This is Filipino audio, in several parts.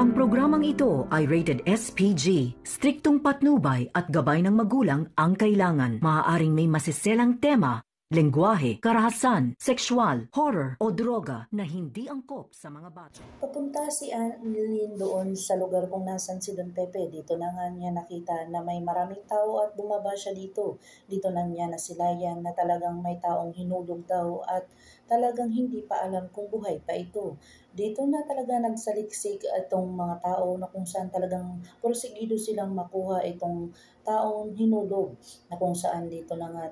Ang programang ito ay rated SPG. Striktong patnubay at gabay ng magulang ang kailangan. Maaaring may masiselang tema, lengguwahe, karahasan, sexual, horror o droga na hindi angkop sa mga bata. Papunta si Annalyn doon sa lugar kung nasan si Don Pepe. Dito na nga niya nakita na may maraming tao at bumaba siya dito. Dito na niya nasilayan na talagang may taong hinulog daw at talagang hindi pa alam kung buhay pa ito. Dito na talaga nagsaliksik itong mga tao na kung saan talagang porsigido silang makuha itong taong hinulog na kung saan dito na nga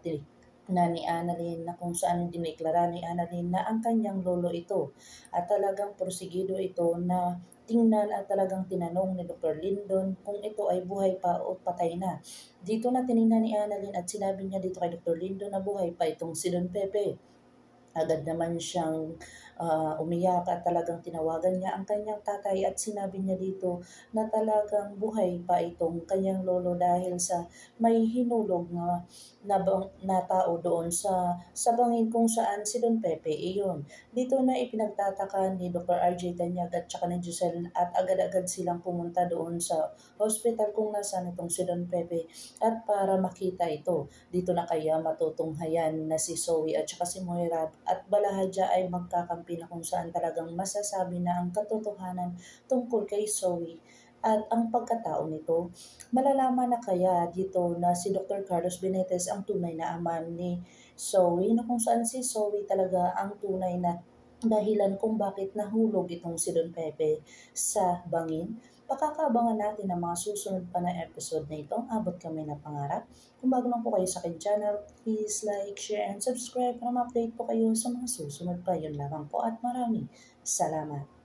na ni Annalyn na kung saan diniklara ni Annalyn na ang kanyang lolo ito at talagang porsigido ito na tingnan at talagang tinanong ni Dr. Lindon kung ito ay buhay pa o patay na. Dito na tiningnan ni Annalyn at sinabi niya dito kay Dr. Lindon na buhay pa itong si Don Pepe. Agad naman siyang umiyak at talagang tinawagan niya ang kanyang tatay at sinabi niya dito na talagang buhay pa itong kanyang lolo dahil sa may hinulog na tao doon sa bangin kung saan si Don Pepe iyon. Dito na ipinagtataka ni Dr. RJ Tanyag at saka ni Giselle at agad-agad silang pumunta doon sa hospital kung nasaan itong si Don Pepe at para makita ito. Dito na kaya matutunghayan na si Zoe at saka si Moira at Balahadja ay magkakampi na kung saan talagang masasabi na ang katotohanan tungkol kay Zoe at ang pagkatao nito. Malalaman na kaya dito na si Dr. Carlos Benitez ang tunay na ama ni Zoe na kung saan si Zoe talaga ang tunay na dahilan kung bakit nahulog itong si Don Pepe sa bangin. Pakakabangan natin ang mga susunod pa na episode na ito. Abot kami na pangarap. Kung bago lang po kayo sa akin channel, please like, share, and subscribe para ma-update po kayo sa mga susunod pa. Yun lamang po at maraming salamat.